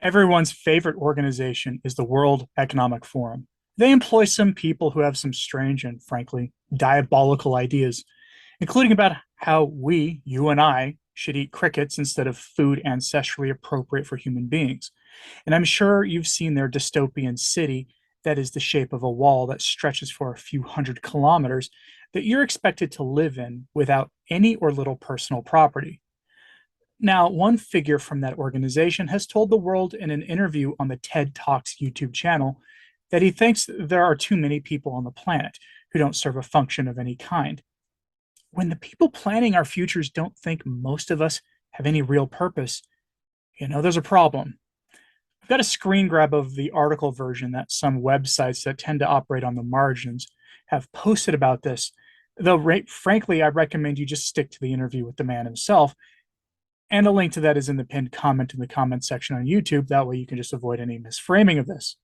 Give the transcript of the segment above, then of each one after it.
Everyone's favorite organization is the World Economic Forum. They employ some people who have some strange and, frankly, diabolical ideas, including about how we, you and I, should eat crickets instead of food ancestrally appropriate for human beings. And I'm sure you've seen their dystopian city that is the shape of a wall that stretches for a few hundred kilometers that you're expected to live in without any or little personal property. Now, one figure from that organization has told the world in an interview on the TED Talks YouTube channel that he thinks there are too many people on the planet who don't serve a function of any kind. When the people planning our futures don't think most of us have any real purpose, there's a problem. I've got a screen grab of the article version that some websites that tend to operate on the margins have posted about this, though, frankly, I recommend you just stick to the interview with the man himself, and a link to that is in the pinned comment in the comment section on YouTube. That way you can just avoid any misframing of this.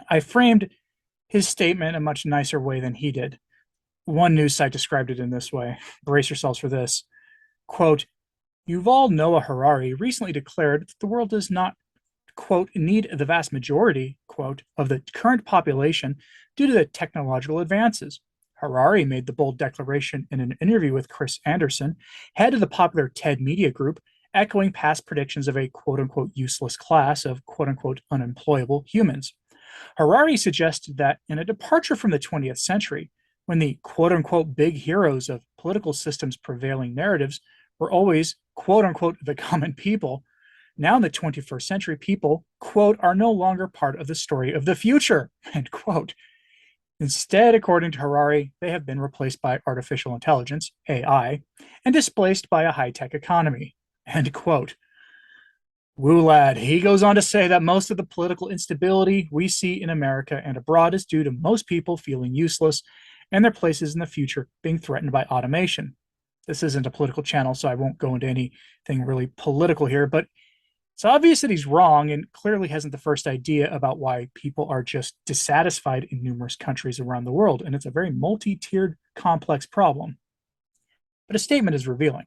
I framed his statement a much nicer way than he did. One news site described it in this way. Brace yourselves for this. Quote, Yuval Noah Harari recently declared that the world does not, quote, need the vast majority, quote, of the current population due to the technological advances. Harari made the bold declaration in an interview with Chris Anderson, head of the popular TED Media Group, echoing past predictions of a quote-unquote useless class of quote-unquote unemployable humans. Harari suggested that in a departure from the 20th century, when the quote-unquote big heroes of political systems' prevailing narratives were always quote-unquote the common people, now in the 21st century, people, quote, are no longer part of the story of the future, end quote. Instead, according to Harari, they have been replaced by artificial intelligence, AI, and displaced by a high-tech economy, end quote. Woo lad. He goes on to say that most of the political instability we see in America and abroad is due to most people feeling useless and their places in the future being threatened by automation. This isn't a political channel, so I won't go into anything really political here, but it's obvious that he's wrong and clearly hasn't the first idea about why people are just dissatisfied in numerous countries around the world. And it's a very multi-tiered, complex problem. But his statement is revealing.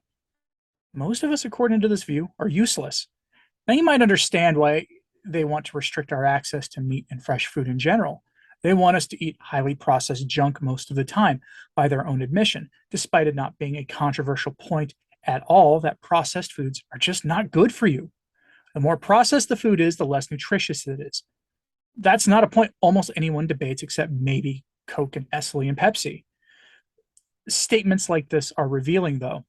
Most of us, according to this view, are useless. Now, you might understand why they want to restrict our access to meat and fresh food in general. They want us to eat highly processed junk most of the time, by their own admission, despite it not being a controversial point at all that processed foods are just not good for you. The more processed the food is, the less nutritious it is. That's not a point almost anyone debates except maybe Coke and Nestle and Pepsi. Statements like this are revealing, though.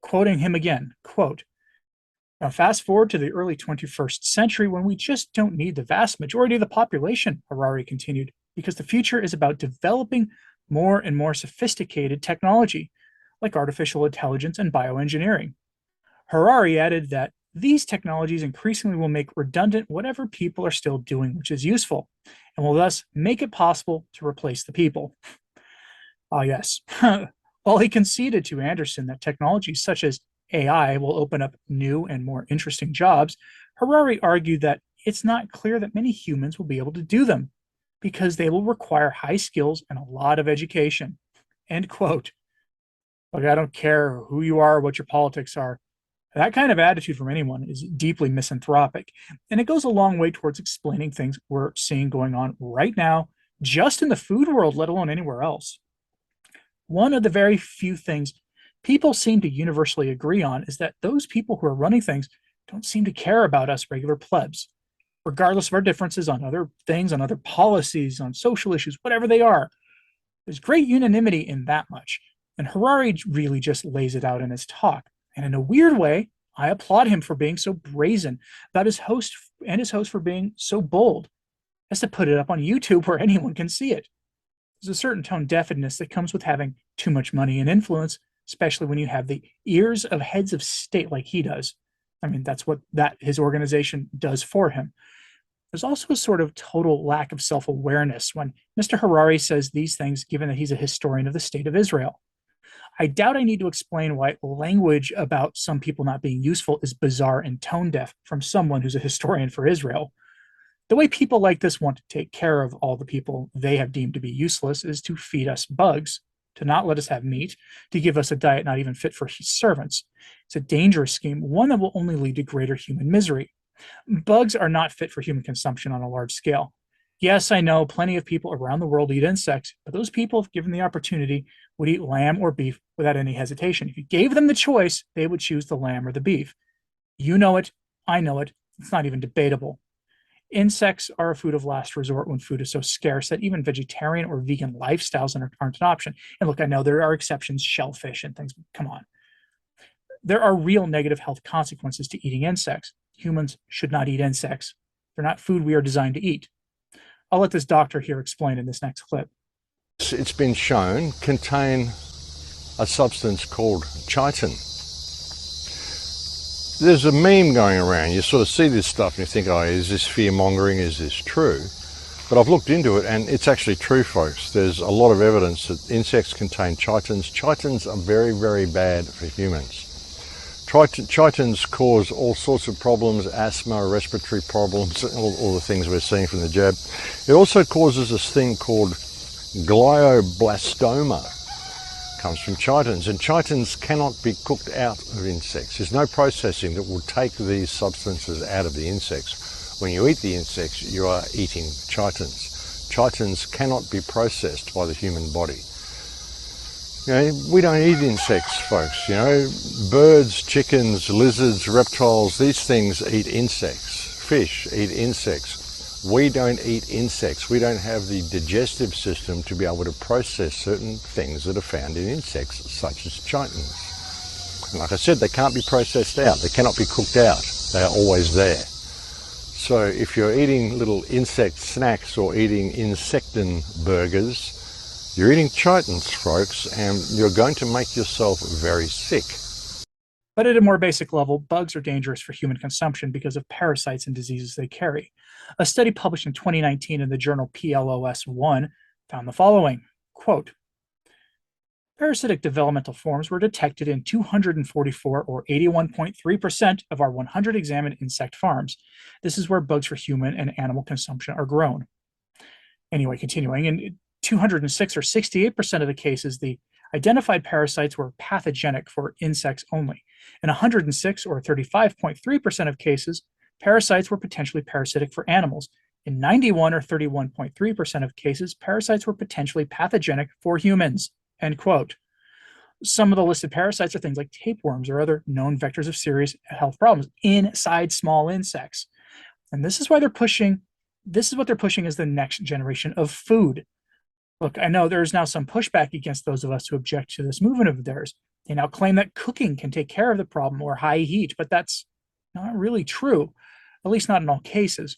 Quoting him again, quote, now fast forward to the early 21st century when we just don't need the vast majority of the population, Harari continued, because the future is about developing more and more sophisticated technology, like artificial intelligence and bioengineering. Harari added that these technologies increasingly will make redundant whatever people are still doing, which is useful, and will thus make it possible to replace the people. Ah, yes. While he conceded to Anderson that technologies such as AI will open up new and more interesting jobs, Harari argued that it's not clear that many humans will be able to do them because they will require high skills and a lot of education. End quote. Look, I don't care who you are or what your politics are. That kind of attitude from anyone is deeply misanthropic, and it goes a long way towards explaining things we're seeing going on right now, just in the food world, let alone anywhere else. One of the very few things people seem to universally agree on is that those people who are running things don't seem to care about us regular plebs, regardless of our differences on other things, on other policies, on social issues, whatever they are. There's great unanimity in that much, and Harari really just lays it out in his talk. And in a weird way, I applaud him for being so brazen about his host and his host for being so bold as to put it up on YouTube where anyone can see it. There's a certain tone deafness that comes with having too much money and influence, especially when you have the ears of heads of state like he does. I mean, that's what his organization does for him. There's also a sort of total lack of self-awareness when Mr. Harari says these things, given that he's a historian of the state of Israel. I doubt I need to explain why language about some people not being useful is bizarre and tone deaf from someone who's a historian for Israel. The way people like this want to take care of all the people they have deemed to be useless is to feed us bugs, to not let us have meat, to give us a diet not even fit for servants. It's a dangerous scheme, one that will only lead to greater human misery. Bugs are not fit for human consumption on a large scale. Yes, I know plenty of people around the world eat insects, but those people, if given the opportunity, would eat lamb or beef without any hesitation. If you gave them the choice, they would choose the lamb or the beef. You know it, I know it, it's not even debatable. Insects are a food of last resort when food is so scarce that even vegetarian or vegan lifestyles aren't an option. And look, I know there are exceptions, shellfish and things, but come on. There are real negative health consequences to eating insects. Humans should not eat insects. They're not food we are designed to eat. I'll let this doctor here explain in this next clip. It's been shown contain a substance called chitin. There's a meme going around. You sort of see this stuff and you think, oh, is this fear mongering? Is this true? But I've looked into it and it's actually true, folks. There's a lot of evidence that insects contain chitins. Chitins are very, very bad for humans. Chitins cause all sorts of problems, asthma, respiratory problems, all the things we're seeing from the jab. It also causes this thing called glioblastoma. Comes from chitins, and chitins cannot be cooked out of insects. There's no processing that will take these substances out of the insects. When you eat the insects, you are eating chitins. Chitins cannot be processed by the human body. You know, we don't eat insects, folks. You know, birds, chickens, lizards, reptiles, these things eat insects. Fish eat insects. We don't eat insects. We don't have the digestive system to be able to process certain things that are found in insects, such as chitins. And like I said, they can't be processed out. They cannot be cooked out. They are always there. So if you're eating little insect snacks or eating insectin burgers, you're eating chitins, folks, and you're going to make yourself very sick. But at a more basic level, bugs are dangerous for human consumption because of parasites and diseases they carry. A study published in 2019 in the journal PLOS One found the following, quote, parasitic developmental forms were detected in 244 or 81.3% of our 100 examined insect farms. This is where bugs for human and animal consumption are grown. Anyway, continuing, in 206 or 68% of the cases, the identified parasites were pathogenic for insects only. In 106 or 35.3% of cases, parasites were potentially parasitic for animals. In 91 or 31.3% of cases, parasites were potentially pathogenic for humans, end quote. Some of the listed parasites are things like tapeworms or other known vectors of serious health problems inside small insects. And this is what they're pushing as the next generation of food. Look, I know there's now some pushback against those of us who object to this movement of theirs. They now claim that cooking can take care of the problem or high heat, but that's not really true, at least not in all cases.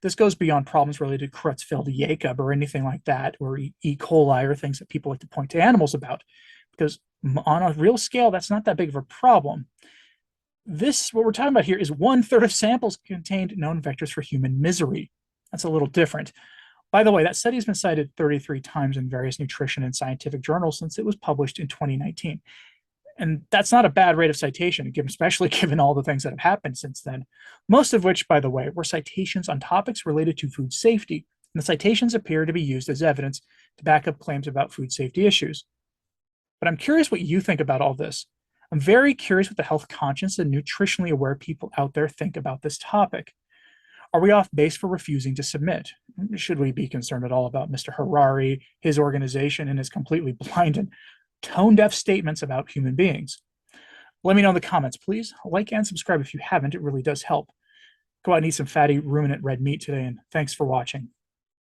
This goes beyond problems related to Creutzfeldt-Jakob or anything like that, or E. coli or things that people like to point to animals about, because on a real scale, that's not that big of a problem. What we're talking about here is 1/3 of samples contained known vectors for human misery. That's a little different. By the way, that study has been cited 33 times in various nutrition and scientific journals since it was published in 2019. And that's not a bad rate of citation, especially given all the things that have happened since then. Most of which, by the way, were citations on topics related to food safety. And the citations appear to be used as evidence to back up claims about food safety issues. But I'm curious what you think about all this. I'm very curious what the health conscious and nutritionally aware people out there think about this topic. Are we off base for refusing to submit? Should we be concerned at all about Mr. Harari, his organization, and his completely blind and tone-deaf statements about human beings? Let me know in the comments, please. Like and subscribe if you haven't. It really does help. Go out and eat some fatty ruminant red meat today, and thanks for watching.